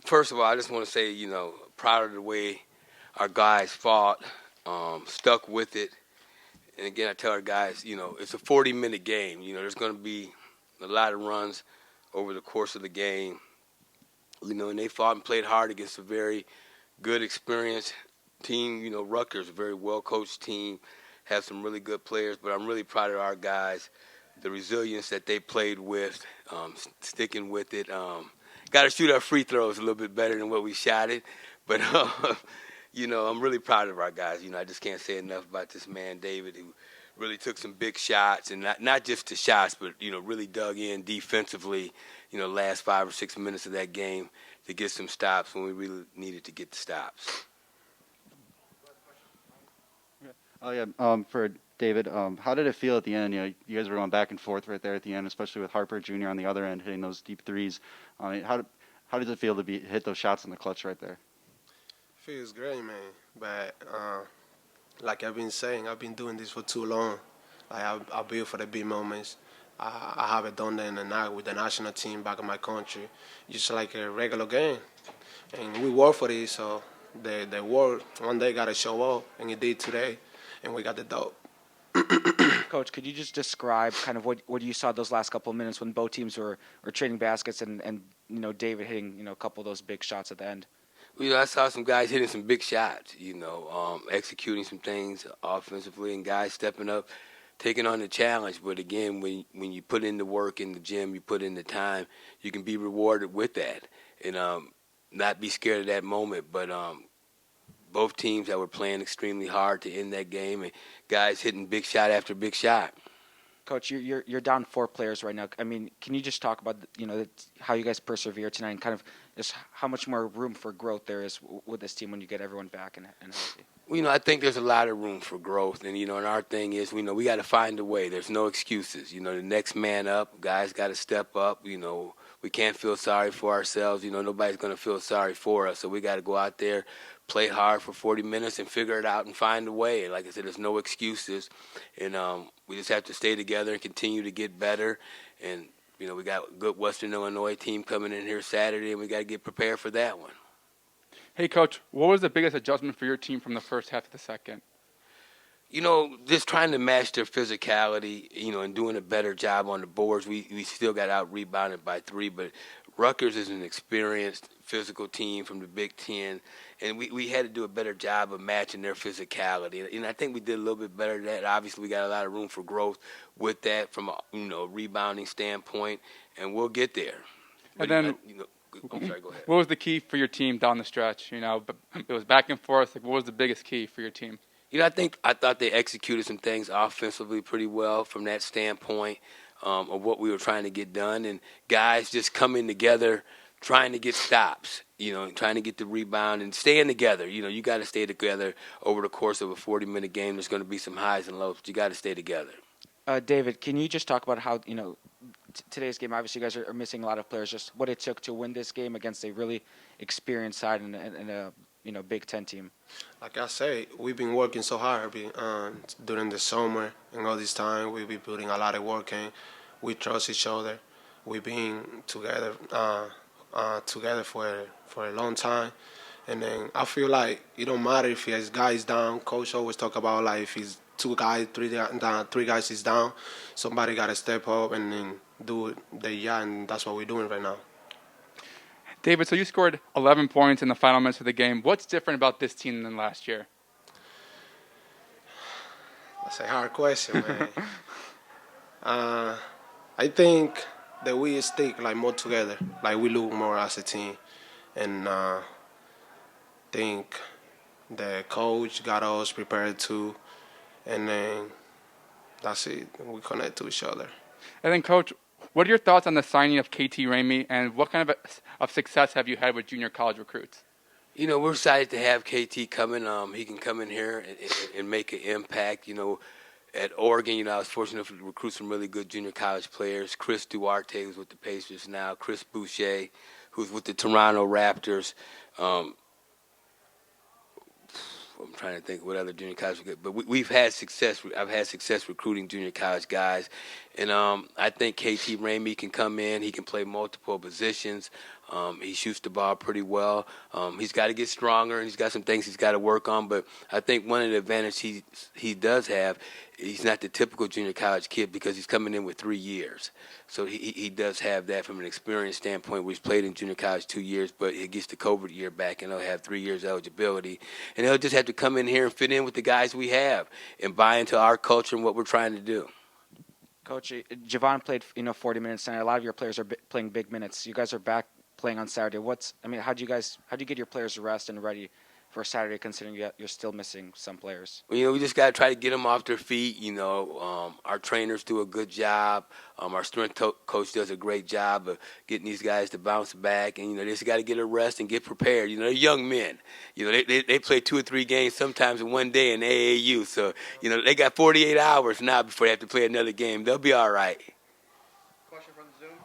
First of all, I just want to say, proud of the way our guys fought, stuck with it. And again, I tell our guys, it's a 40-minute game. There's going to be a lot of runs over the course of the game. And they fought and played hard against a very good, experienced team. Rutgers, a very well-coached team, have some really good players. But I'm really proud of our guys, the resilience that they played with, sticking with it. Got to shoot our free throws a little bit better than what we shot it. But, I'm really proud of our guys. I just can't say enough about this man, David, who really took some big shots, and not just the shots, but, really dug in defensively, last 5 or 6 minutes of that game to get some stops when we really needed to get the stops. Oh, yeah. For David, how did it feel at the end? You guys were going back and forth right there at the end, especially with Harper Jr. on the other end hitting those deep threes. How does it feel to hit those shots in the clutch right there? Feels great, man. But like I've been saying, I've been doing this for too long. I build for the big moments. I haven't done that in the night with the national team back in my country. Just like a regular game. And we work for this, so the work one day got to show up, and it did today, and we got the dope. Coach, could you just describe kind of what you saw those last couple of minutes when both teams were trading baskets and David hitting a couple of those big shots at the end? Well, I saw some guys hitting some big shots, executing some things offensively, and guys stepping up, taking on the challenge. But again, when you put in the work in the gym, you put in the time, you can be rewarded with that, and not be scared of that moment. But both teams that were playing extremely hard to end that game, and guys hitting big shot after big shot. Coach, you're down 4 players right now. I mean, can you just talk about how you guys persevere tonight and kind of just how much more room for growth there is with this team when you get everyone back and healthy? Well, I think there's a lot of room for growth, and and our thing is, we got to find a way. There's no excuses. The next man up, guys got to step up. We can't feel sorry for ourselves. Nobody's going to feel sorry for us, so we got to go out there, play hard for 40 minutes, and figure it out and find a way. Like I said, there's no excuses, and we just have to stay together and continue to get better. And we got a good Western Illinois team coming in here Saturday, and we got to get prepared for that one. Hey, Coach, what was the biggest adjustment for your team from the first half to the second? Just trying to match their physicality, and doing a better job on the boards. We still got out-rebounded by 3, but Rutgers is an experienced physical team from the Big Ten, and we had to do a better job of matching their physicality. And I think we did a little bit better at that. Obviously, we got a lot of room for growth with that from a rebounding standpoint, and we'll get there. And then, I'm sorry, go ahead. What was the key for your team down the stretch? It was back and forth. What was the biggest key for your team? I thought they executed some things offensively pretty well from that standpoint of what we were trying to get done, and guys just coming together, trying to get stops, trying to get the rebound and staying together. You got to stay together over the course of a 40-minute game. There's going to be some highs and lows, but you got to stay together. David, can you just talk about how today's game? Obviously, you guys are missing a lot of players. Just what it took to win this game against a really experienced side and a Big Ten team. Like I say, we've been working so hard during the summer and all this time. We've been putting a lot of work in. We trust each other. We've been together for a long time. And then I feel like it don't matter if his guys down. Coach always talk about like if he's 2 guys, 3 down, 3 guys is down, somebody got to step up and then do it. And that's what we're doing right now. David, so you scored 11 points in the final minutes of the game. What's different about this team than last year? That's a hard question, man. I think that we stick more together, we look more as a team, and think the coach got us prepared too, and then that's it. We connect to each other. And then, Coach, what are your thoughts on the signing of KT Ramey, and what kind of success have you had with junior college recruits? We're excited to have KT coming. He can come in here and make an impact. At Oregon, I was fortunate to recruit some really good junior college players. Chris Duarte, who's with the Pacers now. Chris Boucher, who's with the Toronto Raptors. I'm trying to think what other junior college we get, but we've had success. I've had success recruiting junior college guys, and I think KT Ramey can come in. He can play multiple positions. He shoots the ball pretty well. He's got to get stronger, and he's got some things he's got to work on. But I think one of the advantages he does have, he's not the typical junior college kid because he's coming in with 3 years. So he does have that from an experience standpoint where he's played in junior college 2 years, but he gets the COVID year back, and he'll have 3 years eligibility. And he'll just have to come in here and fit in with the guys we have and buy into our culture and what we're trying to do. Coach, Javon played 40 minutes tonight. A lot of your players are playing big minutes. You guys are back playing on Saturday. How do you get your players to rest and ready for Saturday, considering you're still missing some players? Well, we just got to try to get them off their feet. Our trainers do a good job. Our strength coach does a great job of getting these guys to bounce back. And, they just got to get a rest and get prepared. They're young men. They play 2 or 3 games sometimes in one day in AAU. So, they got 48 hours now before they have to play another game. They'll be all right. Question from the Zoom.